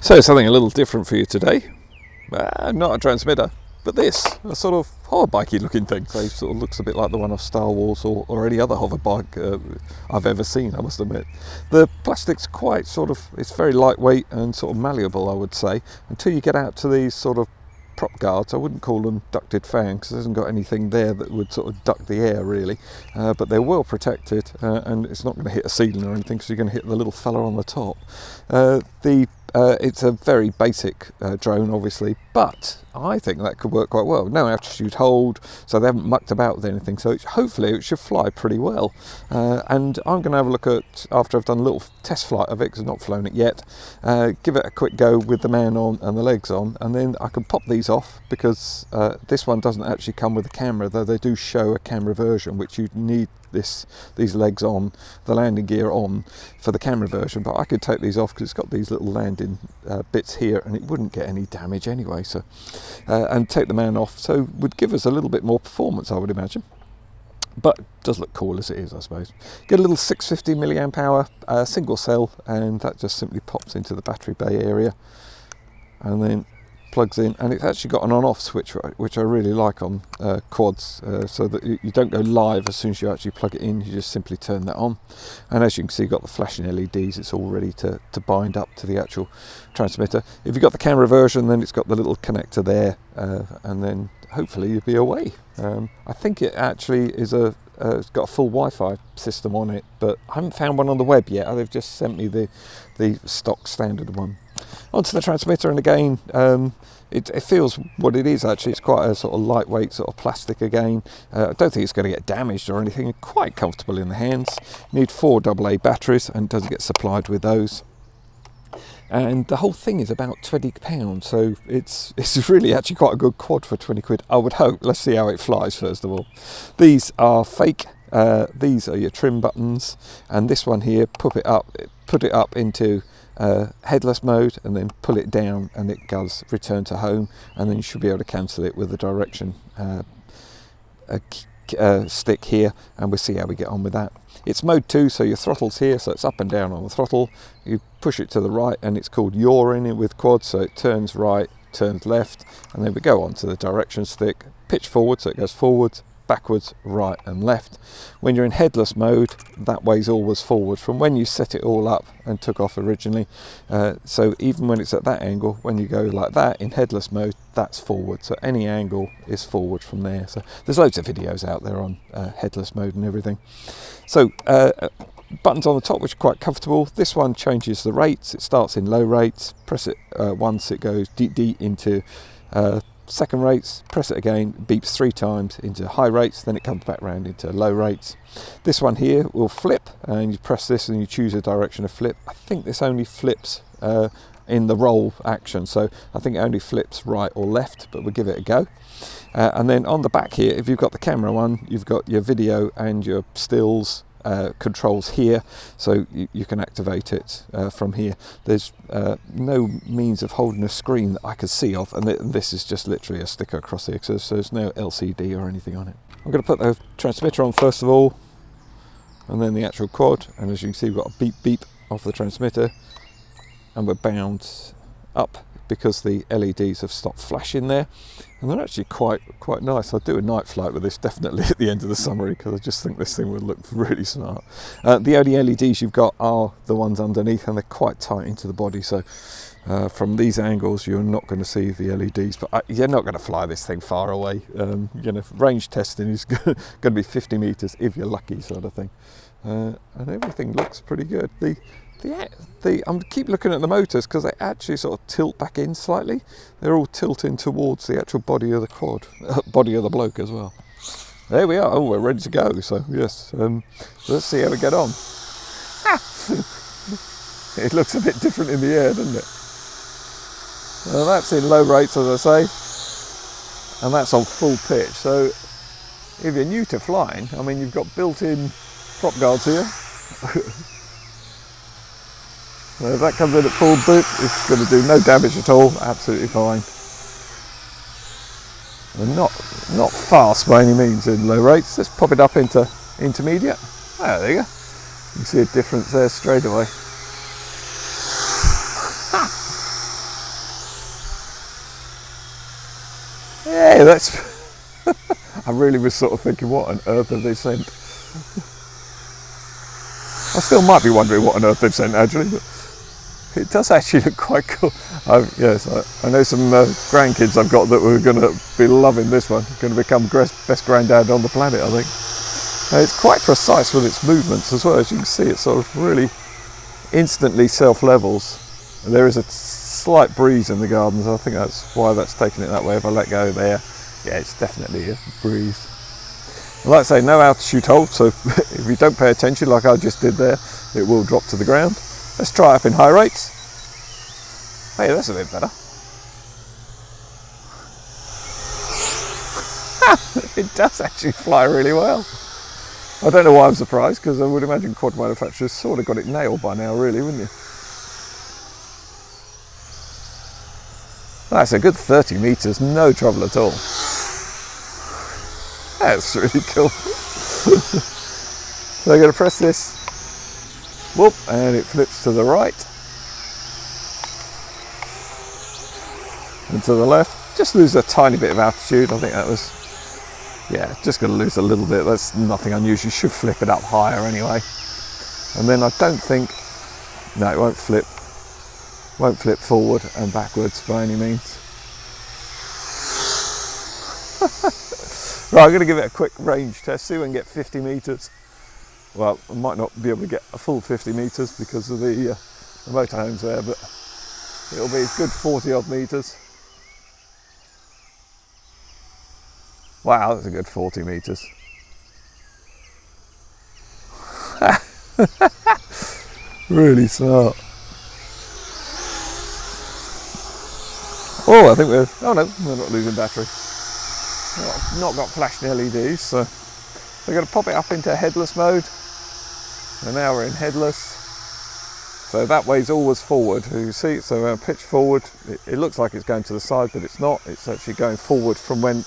So something a little different for you today. Not a transmitter, but this, a sort of hoverbikey looking thing. So it sort of looks a bit like the one off Star Wars or any other hoverbike I've ever seen, I must admit. The plastic's quite it's very lightweight and sort of malleable, I would say, until you get out to these sort of prop guards. I wouldn't call them ducted fans because it hasn't got anything there that would sort of duct the air really, but they're well protected, and it's not going to hit a ceiling or anything, because you're going to hit the little fella on the top. It's a very basic drone, obviously, but I think that could work quite well. No altitude hold, so they haven't mucked about with anything, so hopefully it should fly pretty well. And I'm going to have a look at, after I've done a little test flight of it, because I've not flown it yet, give it a quick go with the man on and the legs on, and then I can pop these off, because this one doesn't actually come with a camera, though they do show a camera version, which you need these legs on, the landing gear on, for the camera version. But I could take these off because it's got these little landing bits here, and it wouldn't get any damage anyway. So and take the man off, so would give us a little bit more performance, I would imagine. But it does look cool as it is, I suppose. Get a little 650 milliamp hour single cell, and that just simply pops into the battery bay area and then plugs in, and it's actually got an on-off switch, which I really like on quads, so that you don't go live as soon as you actually plug it in. You just simply turn that on, and as you can see, you've got the flashing LEDs. It's all ready to bind up to the actual transmitter. If you've got the camera version, then it's got the little connector there, and then hopefully you'll be away. I think it actually is it's got a full Wi-Fi system on it, but I haven't found one on the web yet. They've just sent me the stock standard one. Onto the transmitter, and again, it feels what it is actually. It's quite a sort of lightweight sort of plastic again. I don't think it's going to get damaged or anything. Quite comfortable in the hands. You need 4 AA batteries, and it doesn't get supplied with those. And the whole thing is about £20, so it's really actually quite a good quad for 20 quid, I would hope. Let's see how it flies first of all. These are fake. These are your trim buttons, and this one here, put it up into headless mode, and then pull it down, and it does return to home, and then you should be able to cancel it with the direction stick here, and we'll see how we get on with that. It's mode 2, so your throttle's here, so it's up and down on the throttle. You push it to the right, and it's called yawing with quad, so it turns right, turns left, and then we go on to the direction stick, pitch forward, so it goes forwards, backwards, right and left. When you're in headless mode, that way's always forward from when you set it all up and took off originally. So even when it's at that angle, when you go like that in headless mode, that's forward. So any angle is forward from there. So there's loads of videos out there on headless mode and everything. So buttons on the top, which are quite comfortable. This one changes the rates. It starts in low rates. Press it once, it goes D into second rates, press it again, beeps 3 times into high rates, then it comes back round into low rates. This one here will flip, and you press this and you choose a direction of flip. I think this only flips in the roll action, so I think it only flips right or left, but we'll give it a go. And then on the back here, if you've got the camera one, you've got your video and your stills controls here, so you can activate it from here. There's no means of holding a screen that I could see of, and this is just literally a sticker across here, so there's no LCD or anything on it. I'm going to put the transmitter on first of all, and then the actual quad, and as you can see, we've got a beep beep off the transmitter, and we're bound up because the LEDs have stopped flashing there, and they're actually quite nice. I'll do a night flight with this definitely at the end of the summer, because I just think this thing would look really smart. The only LEDs you've got are the ones underneath, and they're quite tight into the body, so from these angles you're not going to see the LEDs, but you're not going to fly this thing far away. Range testing is going to be 50 meters if you're lucky, sort of thing. And everything looks pretty good. I'm keep looking at the motors, because they actually sort of tilt back in slightly. They're all tilting towards the actual body of the quad, body of the bloke as well. There we are. Oh, we're ready to go. So yes, let's see how we get on. It looks a bit different in the air, doesn't it? Well, that's in low rates, as I say, and that's on full pitch. So if you're new to flying, I mean, you've got built-in prop guards here. So if that comes in at full boot, it's going to do no damage at all, absolutely fine. And not fast by any means in low rates. Let's pop it up into intermediate. Oh, there you go. You can see a difference there straight away. Hey, that's... I really was sort of thinking, what on earth have they sent? I still might be wondering what on earth they've sent, actually, but it does actually look quite cool. Yes, I know some grandkids I've got that were going to be loving this one. Going to become best granddad on the planet, I think. It's quite precise with its movements as well. As you can see, it sort of really instantly self-levels. There is a slight breeze in the garden, so I think that's why that's taken it that way. If I let go there, yeah, it's definitely a breeze. And like I say, no altitude hold, so if you don't pay attention like I just did there, it will drop to the ground. Let's try up in high rates. Hey, that's a bit better. It does actually fly really well. I don't know why I'm surprised, because I would imagine quad manufacturers sort of got it nailed by now, really, wouldn't you? That's a good 30 meters, no trouble at all. That's really cool. So I'm going to press this, whoop, and it flips to the right and to the left. Just lose a tiny bit of altitude. I think that was, yeah, just going to lose a little bit. That's nothing unusual. You should flip it up higher anyway. And then I don't think, no, it won't flip forward and backwards by any means. Right, I'm going to give it a quick range test, see if we can get 50 meters. Well, I might not be able to get a full 50 meters because of the motorhomes there, but it'll be a good 40 odd meters. Wow, that's a good 40 meters. Really smart. Oh, I think we're, oh no, we're not losing battery. Not got flashing LEDs, so we're going to pop it up into headless mode. And now we're in headless. So that way's always forward. You see, so we're pitch forward. It looks like it's going to the side, but it's not. It's actually going forward from when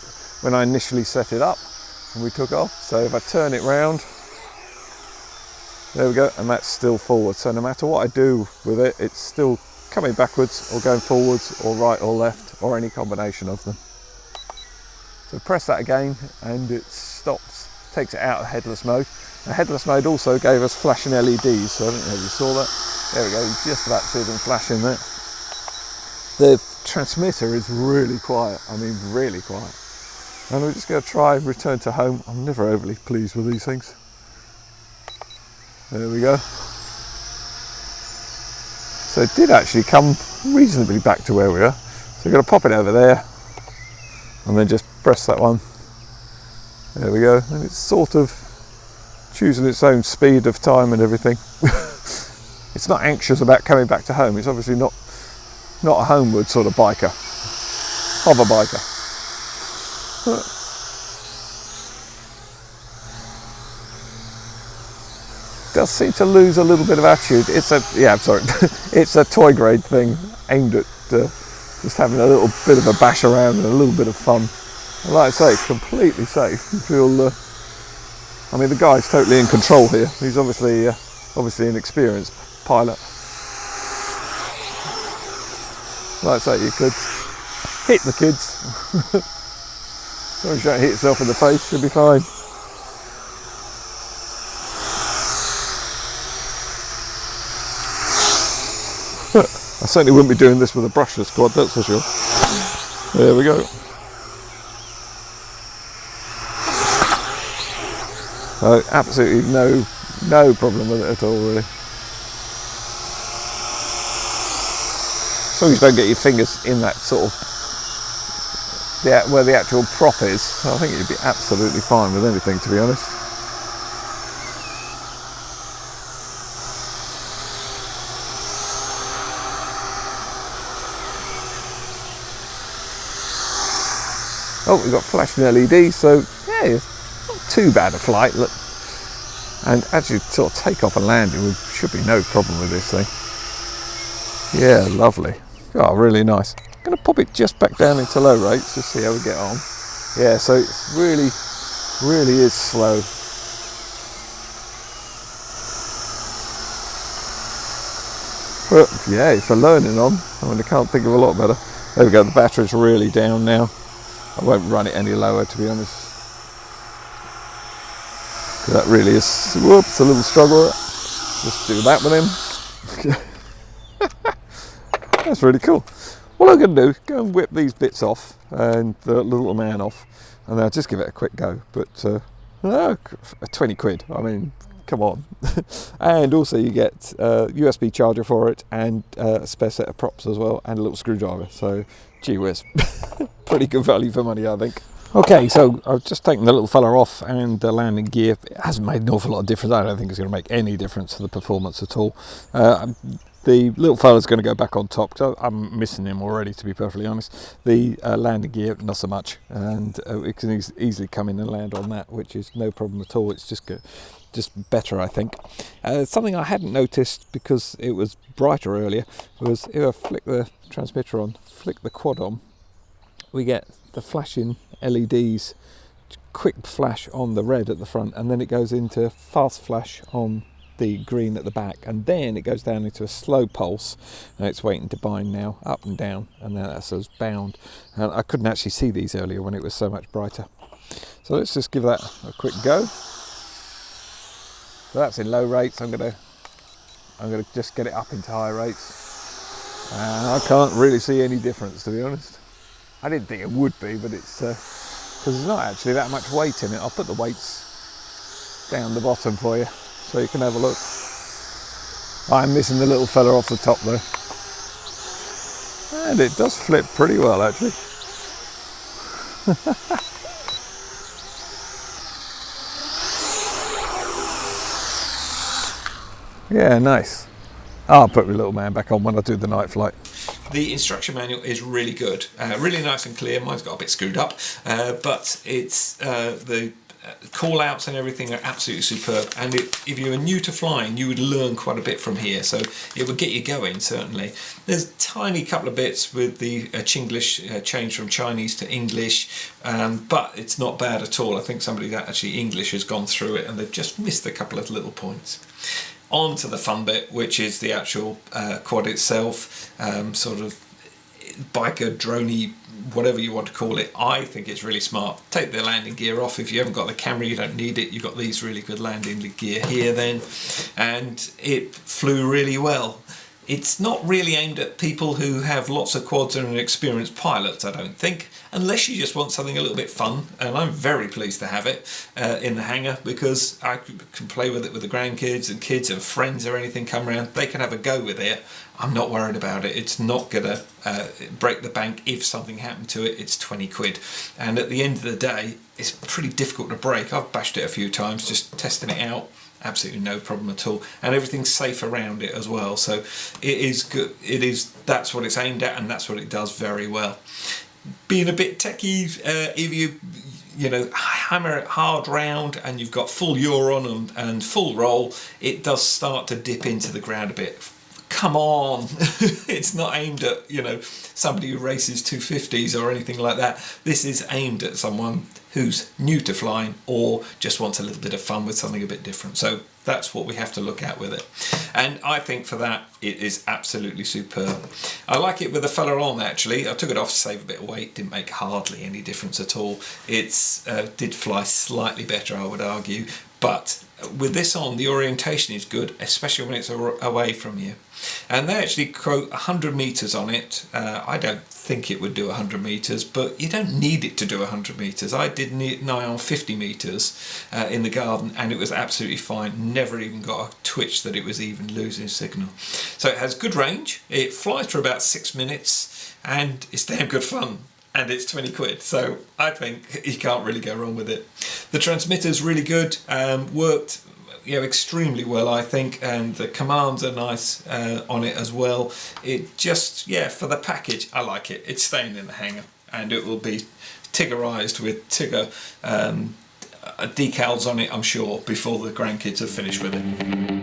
I initially set it up and we took off. So if I turn it round, there we go, and that's still forward. So no matter what I do with it, it's still coming backwards or going forwards or right or left or any combination of them. So press that again and it stops, takes it out of headless mode. Now, headless mode also gave us flashing LEDs, so I don't know if you saw that. There we go, you just about see them flashing there. The transmitter is really quiet, I mean really quiet. And we're just going to try and return to home. I'm never overly pleased with these things. There we go. So it did actually come reasonably back to where we are. So we're going to pop it over there and then just press that one. There we go. And it's sort of choosing its own speed of time and everything. It's not anxious about coming back to home. It's obviously not a homeward sort of biker. HoverBiker. Does seem to lose a little bit of attitude. It's a, yeah, I'm sorry, it's a toy grade thing aimed at just having a little bit of a bash around and a little bit of fun. And like I say, completely safe. You feel, I mean, the guy's totally in control here. He's obviously an experienced pilot. Like I say, you could hit the kids. As long as you don't hit yourself in the face, you'll be fine. I certainly wouldn't be doing this with a brushless quad, that's for sure. There we go. Absolutely no problem with it at all, really. As long as you don't get your fingers in that sort of, where the actual prop is, I think you'd be absolutely fine with anything, to be honest. Oh, we've got flashing LEDs, so yeah, it's not too bad a flight. Look, and actually, sort of takeoff and landing should be no problem with this thing. Yeah, lovely. Oh, really nice. I'm going to pop it just back down into low rates to see how we get on. Yeah, so it's really is slow. But yeah, for learning on, I mean, I can't think of a lot better. There we go. The battery's really down now. I won't run it any lower, to be honest. That really is, whoops, a little struggle. Just do that with him. That's really cool. What I'm going to do, go and whip these bits off and the little man off, and then I'll just give it a quick go. But 20 quid, I mean, come on. And also you get a USB charger for it, and a spare set of props as well, and a little screwdriver. So, gee whiz, pretty good value for money, I think. Okay, so I've just taken the little fella off and the landing gear. It hasn't made an awful lot of difference. I don't think it's going to make any difference to the performance at all. The little fella's going to go back on top, because I'm missing him already, to be perfectly honest. The landing gear, not so much, and it can easily come in and land on that, which is no problem at all. It's just good. Just better, I think. Something I hadn't noticed because it was brighter earlier was if I flick the transmitter on, flick the quad on, we get the flashing LEDs, quick flash on the red at the front, and then it goes into fast flash on the green at the back, and then it goes down into a slow pulse, and it's waiting to bind now, up and down, and then that says bound. And I couldn't actually see these earlier when it was so much brighter. So let's just give that a quick go. So that's in low rates. I'm gonna just get it up into high rates. I can't really see any difference, to be honest. I didn't think it would be, but it's because there's not actually that much weight in it. I'll put the weights down the bottom for you so you can have a look. I'm missing the little fella off the top though. And it does flip pretty well, actually. Yeah, nice. I'll put my little man back on when I do the night flight. The instruction manual is really good, really nice and clear. Mine's got a bit screwed up, but it's the call outs and everything are absolutely superb. And if you are new to flying, you would learn quite a bit from here, so it would get you going, certainly. There's a tiny couple of bits with the Chinglish change from Chinese to English, but it's not bad at all. I think somebody that actually English has gone through it and they've just missed a couple of little points. On to the fun bit, which is the actual quad itself, sort of biker, droney, whatever you want to call it. I think it's really smart. Take the landing gear off. If you haven't got the camera, you don't need it. You've got these really good landing gear here then, and it flew really well. It's not really aimed at people who have lots of quads and are experienced pilots, I don't think, unless you just want something a little bit fun, and I'm very pleased to have it in the hangar, because I can play with it with the grandkids and kids and friends or anything come around. They can have a go with it. I'm not worried about it. It's not going to break the bank if something happened to it. It's 20 quid. And at the end of the day, it's pretty difficult to break. I've bashed it a few times just testing it out. Absolutely no problem at all, and everything's safe around it as well, so it is good. That's what it's aimed at, and that's what it does very well. Being a bit techie, if you know, hammer it hard round and you've got full yaw on and full roll, it does start to dip into the ground a bit. Come on. It's not aimed at, you know, somebody who races 250s or anything like that. This is aimed at someone who's new to flying or just wants a little bit of fun with something a bit different. So that's what we have to look at with it. And I think for that, it is absolutely superb. I like it with the fella on, actually. I took it off to save a bit of weight. Didn't make hardly any difference at all. It's did fly slightly better, I would argue. But with this on, the orientation is good, especially when it's away from you. And they actually quote 100 meters on it. I don't think it would do 100 meters, but you don't need it to do 100 meters. I did nigh on 50 meters in the garden, and it was absolutely fine. Never even got a twitch that it was even losing signal. So it has good range. It flies for about 6 minutes, and it's damn good fun. And it's 20 quid, so I think you can't really go wrong with it. The transmitter's really good, worked, you know, extremely well, I think, and the commands are nice on it as well. It just, yeah, for the package, I like it. It's staying in the hangar, and it will be Tiggerized with Tigger decals on it, I'm sure, before the grandkids are finished with it.